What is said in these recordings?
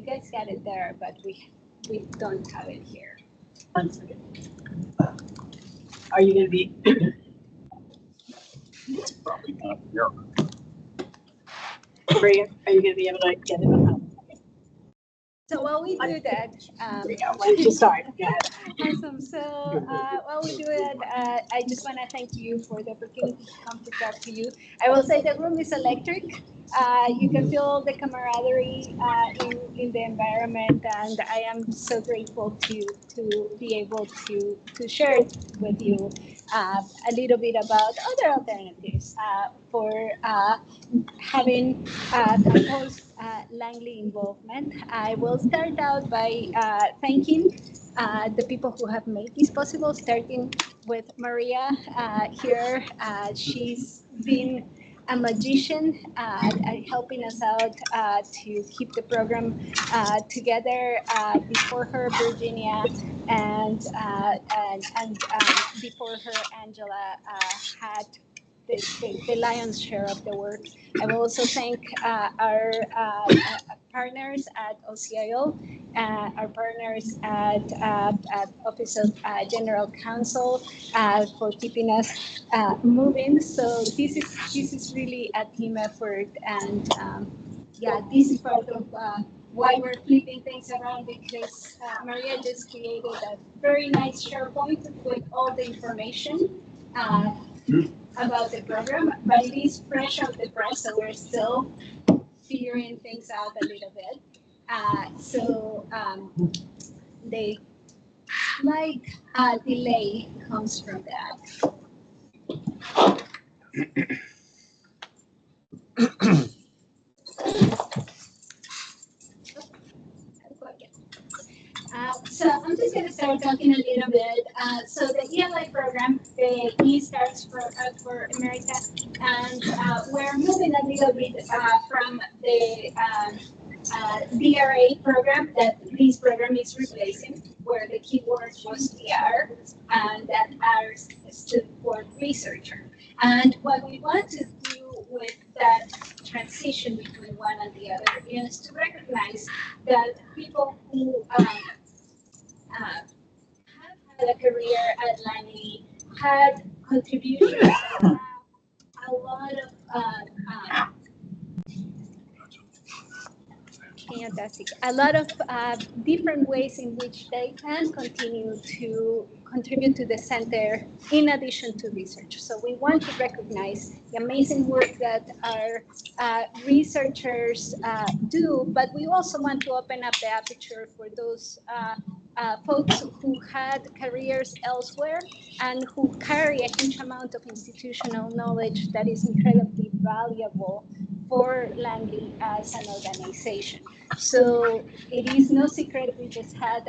guys got it there, but we don't have it here. 1 second. Are you going to be? Probably not here. Maria, are you going to be able to get it? So while we do that, There you go. Why don't you start? Go ahead. awesome. So while we do that, I just want to thank you for the opportunity to come to talk to you. I will say the room is electric. You can feel the camaraderie in the environment, and I am so grateful to be able to share with you a little bit about other alternatives for having composed Langley involvement. I will start out by thanking the people who have made this possible, starting with Maria here. She's been a magician helping us out to keep the program together. Before her, Virginia, and before her, Angela had the lion's share of the work. I will also thank our partners at OCIO, our partners at Office of General Counsel for keeping us moving. So this is really a team effort, and yeah, this is part of why we're flipping things around, because Maria just created a very nice SharePoint with all the information about the program, but it is fresh off the press, so we're still figuring things out a little bit. So the slight delay comes from that. So I'm just going to start talking a little bit. So the ELA program, the E starts for Emerti, and we're moving a little bit from the DRA program that this program is replacing, where the keyword was DR, and that R stood for researcher. And what we want to do with that transition between one and the other is to recognize that people who have had a career at Langley had contributions, a lot of fantastic. A lot of different ways in which they can continue to contribute to the center in addition to research. So we want to recognize the amazing work that our researchers do, but we also want to open up the aperture for those folks who had careers elsewhere and who carry a huge amount of institutional knowledge that is incredibly valuable for Langley as an organization. So it is no secret we just had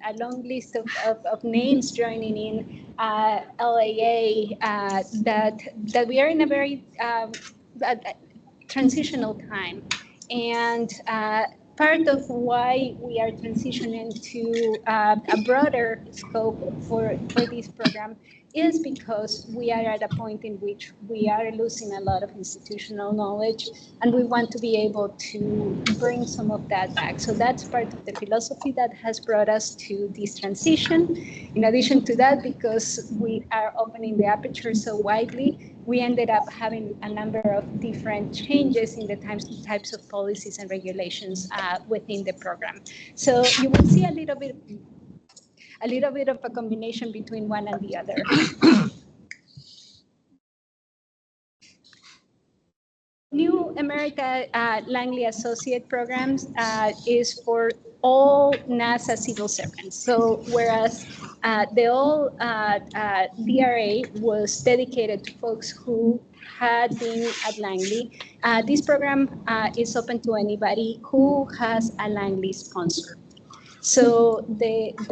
a long list of names joining in LAA that we are in a very transitional time. And part of why we are transitioning to a broader scope for this program is because we are at a point in which we are losing a lot of institutional knowledge, and we want to be able to bring some of that back. So that's part of the philosophy that has brought us to this transition. In addition to that, because we are opening the aperture so widely, we ended up having a number of different changes in the types of policies and regulations within the program. So you will see a little bit of a combination between one and the other. New Emeritus Langley Associate programs is for all NASA civil servants. So whereas the old DRA was dedicated to folks who had been at Langley, this program is open to anybody who has a Langley sponsor. So the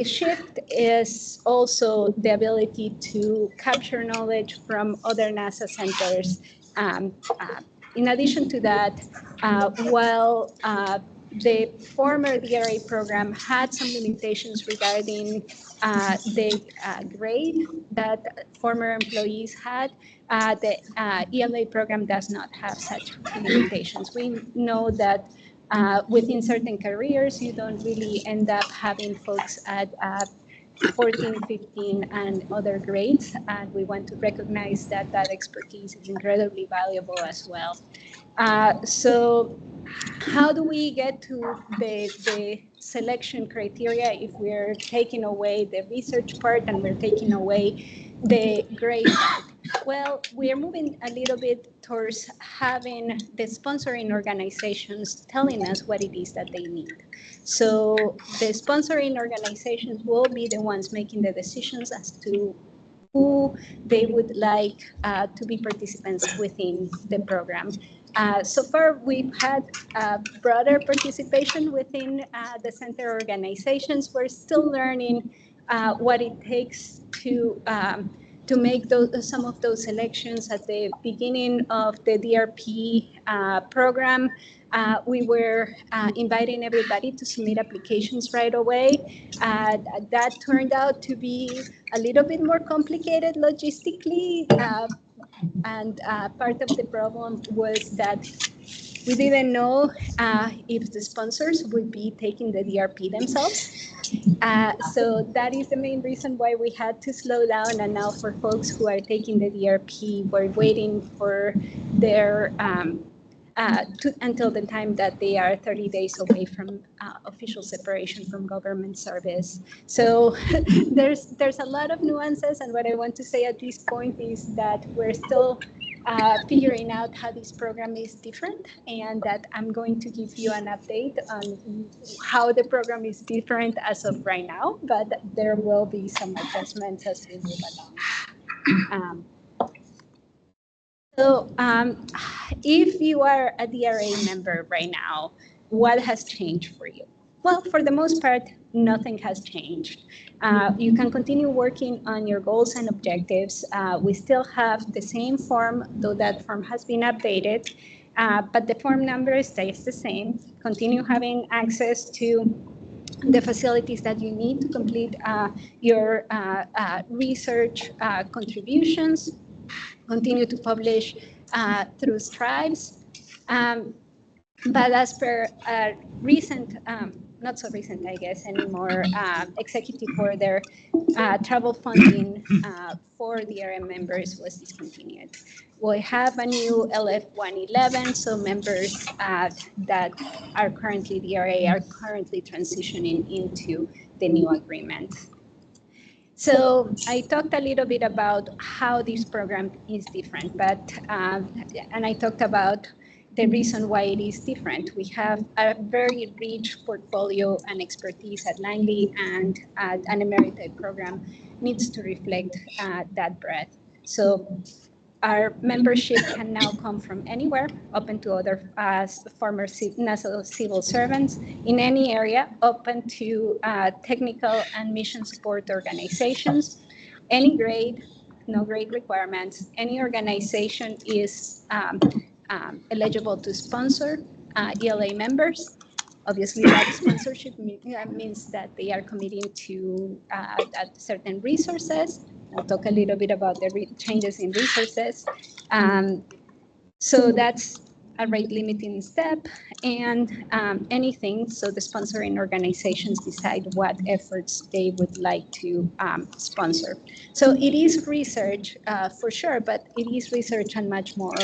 shift is also the ability to capture knowledge from other NASA centers. In addition to that, while the former DRA program had some limitations regarding the grade that former employees had. The ELA program does not have such limitations. We know that within certain careers, you don't really end up having folks at 14, 15, and other grades, and we want to recognize that that expertise is incredibly valuable as well. So how do we get to the selection criteria if we're taking away the research part and we're taking away the grade part? Well, we're moving a little bit towards having the sponsoring organizations telling us what it is that they need. So the sponsoring organizations will be the ones making the decisions as to who they would like to be participants within the program. So far, we've had broader participation within the center organizations. We're still learning what it takes to make some of those selections. At the beginning of the DRP program, we were inviting everybody to submit applications right away. That turned out to be a little bit more complicated logistically. And part of the problem was that we didn't know if the sponsors would be taking the DRP themselves. So that is the main reason why we had to slow down. And now for folks who are taking the DRP, we're waiting for their until the time that they are 30 days away from official separation from government service. So there's a lot of nuances, and what I want to say at this point is that we're still figuring out how this program is different, and that I'm going to give you an update on how the program is different as of right now, but there will be some adjustments as we move along. So if you are a DRA member right now, what has changed for you? Well, for the most part, nothing has changed. You can continue working on your goals and objectives. We still have the same form, though that form has been updated, but the form number stays the same. Continue having access to the facilities that you need to complete your research contributions. Continue to publish through Scribes. But as per recent, not so recent, I guess, anymore, executive order, travel funding for DRA members was discontinued. We have a new LF 111, so members that are currently DRA are currently transitioning into the new agreement. So I talked a little bit about how this program is different, but and I talked about the reason why it is different. We have a very rich portfolio and expertise at Langley, and an Emerti program needs to reflect that breadth. So our membership can now come from anywhere, open to other former national civil servants in any area, open to technical and mission support organizations, any grade, no grade requirements. Any organization is eligible to sponsor ELA members. Obviously, that sponsorship means that they are committing to certain resources. I'll talk a little bit about the changes in resources. So that's a rate limiting step, and anything. So the sponsoring organizations decide what efforts they would like to sponsor. So it is research for sure, but it is research and much more.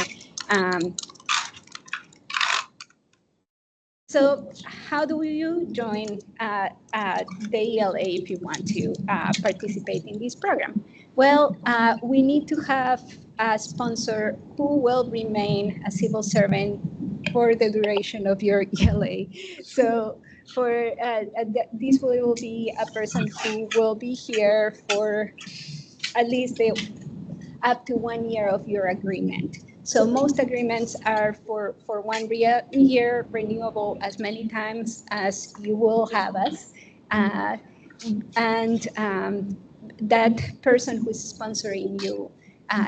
So how do you join the ELA if you want to participate in this program? Well, we need to have a sponsor who will remain a civil servant for the duration of your ELA. So for this will be a person who will be here for at least up to 1 year of your agreement. So most agreements are for 1 year, renewable as many times as you will have us. That person who's sponsoring you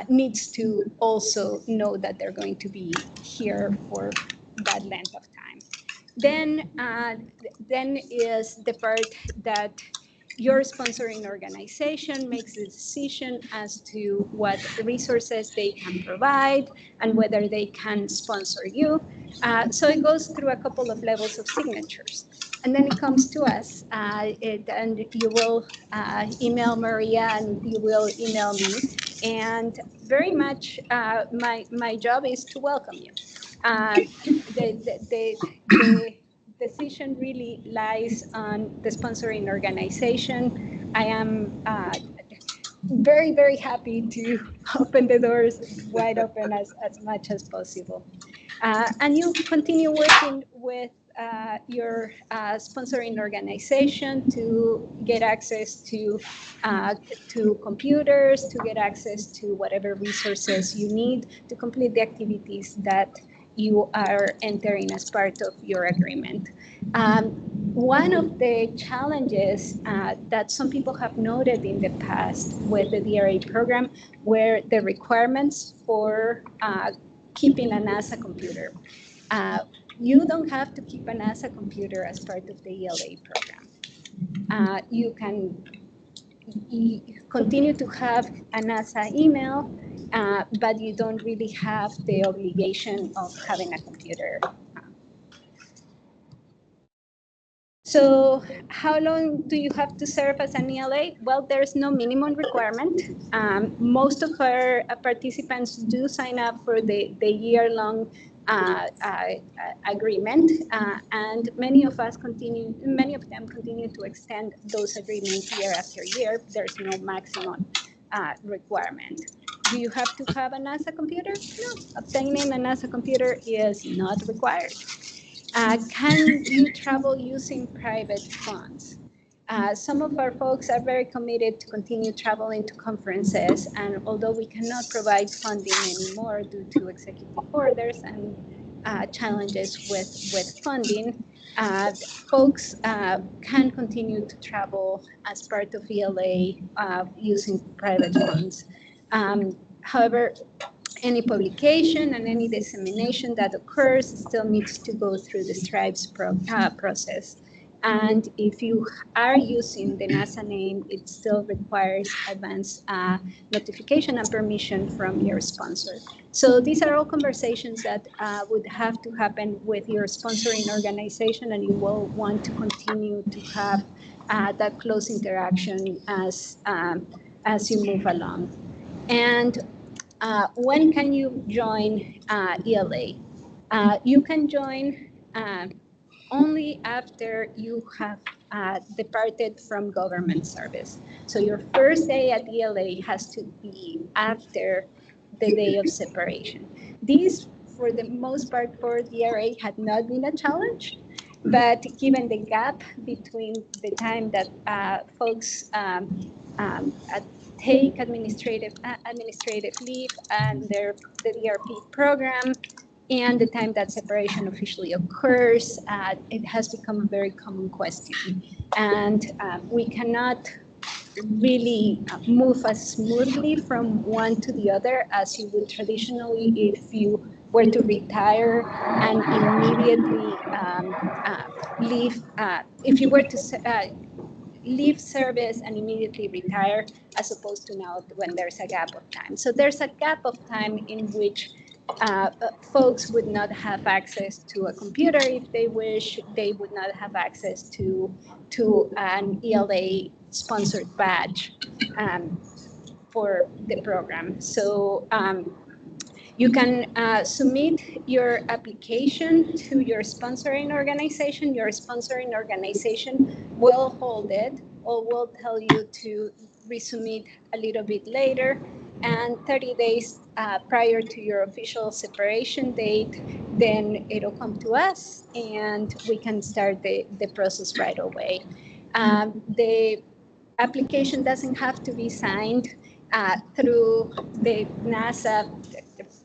needs to also know that they're going to be here for that length of time. Then is the part that your sponsoring organization makes the decision as to what resources they can provide and whether they can sponsor you. So it goes through a couple of levels of signatures. And then it comes to us, and you will email Maria and you will email me. And very much my job is to welcome you. The decision really lies on the sponsoring organization. I am very, very happy to open the doors wide open as much as possible. And you continue working with your sponsoring organization to get access to computers, to get access to whatever resources you need to complete the activities that you are entering as part of your agreement. One of the challenges that some people have noted in the past with the DRA program were the requirements for keeping a NASA computer. You don't have to keep a NASA computer as part of the ELA program. You can continue to have a NASA email, but you don't really have the obligation of having a computer. So how long do you have to serve as an ELA? Well, there's no minimum requirement. Most of our participants do sign up for the year-long agreement, and many of them continue to extend those agreements year after year. There's no maximum requirement. Do you have to have a NASA computer? No, obtaining a NASA computer is not required. Can you travel using private funds? Some of our folks are very committed to continue traveling to conferences, and although we cannot provide funding anymore due to executive orders and challenges with funding, folks can continue to travel as part of ELA using private funds. However, any publication and any dissemination that occurs still needs to go through the STRIPES process. And if you are using the NASA name, it still requires advance notification and permission from your sponsor. So these are all conversations that would have to happen with your sponsoring organization, and you will want to continue to have that close interaction as you move along. And when can you join ELA? You can join only after you have departed from government service. So your first day at ELA has to be after the day of separation. These, for the most part, for DRA had not been a challenge, but given the gap between the time that folks take administrative leave and the DRP program, and the time that separation officially occurs, it has become a very common question. And we cannot really move as smoothly from one to the other as you would traditionally if you were to retire and immediately leave, if you were to leave service and immediately retire, as opposed to now when there's a gap of time. So there's a gap of time in which folks would not have access to a computer if they wish. They would not have access to an ELA sponsored badge for the program. So you can submit your application to your sponsoring organization. Your sponsoring organization will hold it or will tell you to resubmit a little bit later. And 30 days prior to your official separation date, then it'll come to us and we can start the process right away. The application doesn't have to be signed through the NASA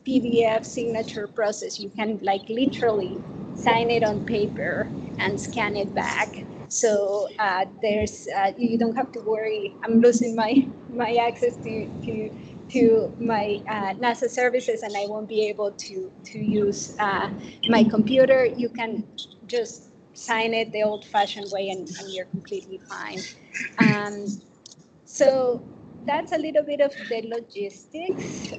PDF signature process. You can like literally sign it on paper and scan it back. So there's you don't have to worry. I'm losing my access to my NASA services and I won't be able to use my computer. You can just sign it the old-fashioned way, and you're completely fine. So that's a little bit of the logistics.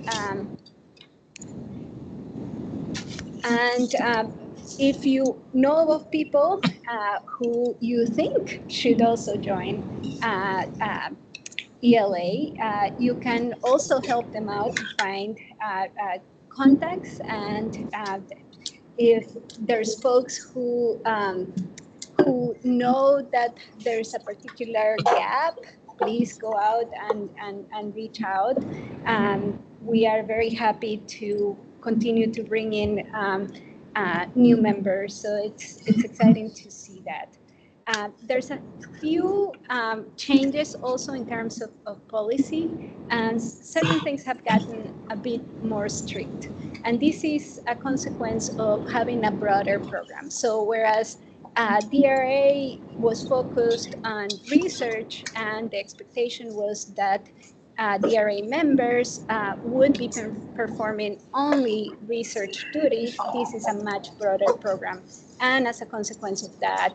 If you know of people who you think should also join ELA, you can also help them out to find contacts, and if there's folks who know that there's a particular gap, please go out and reach out. We are very happy to continue to bring in new members, so it's exciting to see that. There's a few changes also in terms of policy, and certain things have gotten a bit more strict. And this is a consequence of having a broader program. So whereas DRA was focused on research, and the expectation was that DRA members would be performing only research duties, this is a much broader program. And as a consequence of that,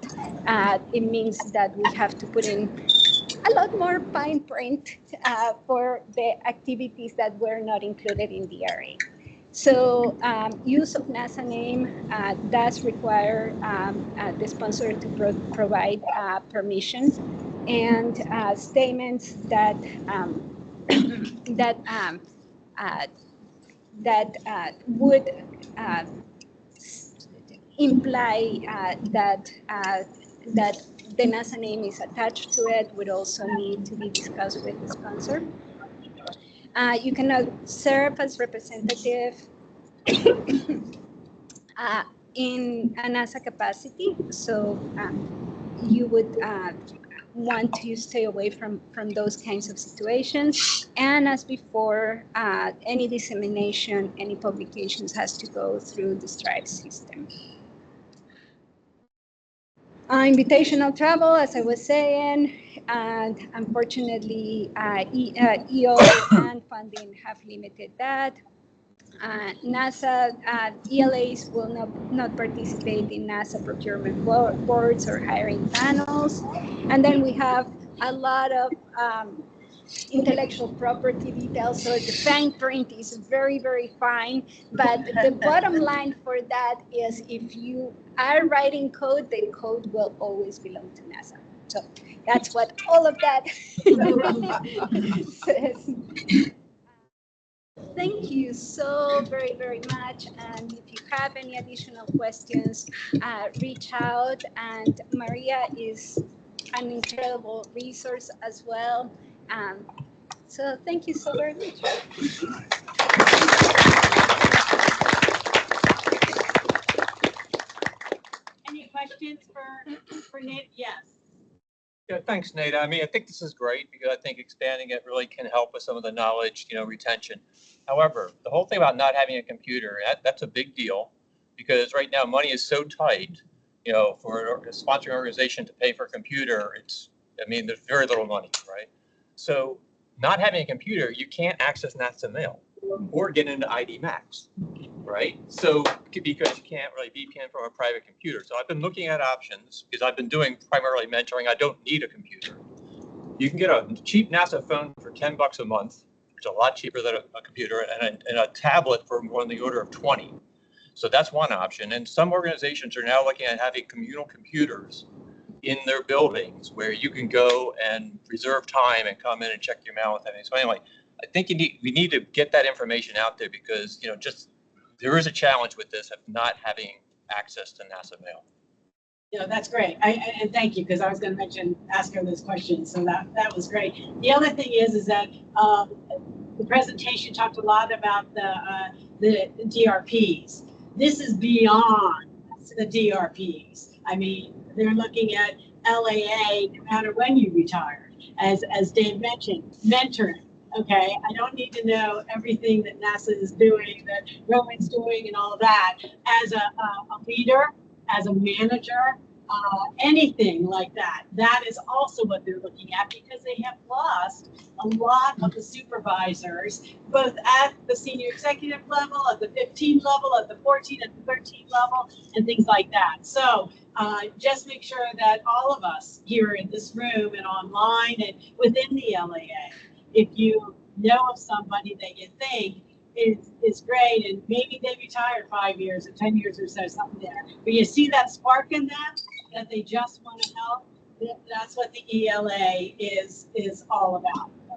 it means that we have to put in a lot more fine print for the activities that were not included in DRA. So use of NASA name does require the sponsor to provide permission, and statements that would imply that the NASA name is attached to it would also need to be discussed with the sponsor. You cannot serve as representative in a NASA capacity, so you would want to stay away from those kinds of situations. And as before, any dissemination, any publications has to go through the Stripe system. Invitational travel, as I was saying, and unfortunately, EO and funding have limited that. NASA ELAs will not participate in NASA procurement boards or hiring panels. And then we have a lot of intellectual property details, so the fine print is very, very fine. But the bottom line for that is, if you are writing code, the code will always belong to NASA. So that's what all of that says. Thank you so very, very much. And if you have any additional questions, reach out. And Maria is an incredible resource as well. So thank you so very much. Any questions for Nate? Yes. Yeah, thanks, Neyda. I mean, I think this is great because I think expanding it really can help with some of the knowledge, retention. However, the whole thing about not having a computer, that's a big deal, because right now money is so tight, for a sponsoring organization to pay for a computer, there's very little money, right? So not having a computer, you can't access NASA mail or get into ID Max, right? So because you can't really VPN from a private computer. So I've been looking at options because I've been doing primarily mentoring. I don't need a computer. You can get a cheap NASA phone for $10 a month, which is a lot cheaper than a computer, and a tablet for more in the order of 20. So that's one option. And some organizations are now looking at having communal computers in their buildings where you can go and reserve time and come in and check your mail with them. So anyway, I think we need to get that information out there, because there is a challenge with this of not having access to NASA mail. Yeah, that's great. And thank you, because I was going to ask her this question, so that was great. The other thing is that the presentation talked a lot about the DRPs. This is beyond the DRPs. I mean, they're looking at LAA no matter when you retire. As Dave mentioned, mentoring. Okay, I don't need to know everything that NASA is doing, that Rowan's doing, and all of that. As a leader, as a manager, anything like that. That is also what they're looking at, because they have lost a lot of the supervisors, both at the senior executive level, at the 15 level, at the 14, at the 13 level, and things like that. So just make sure that all of us here in this room and online and within the LAA, if you know of somebody that you think is great, and maybe they retired 5 years or 10 years or so, something there, but you see that spark in them, that they just want to help, that's what the ELA is all about.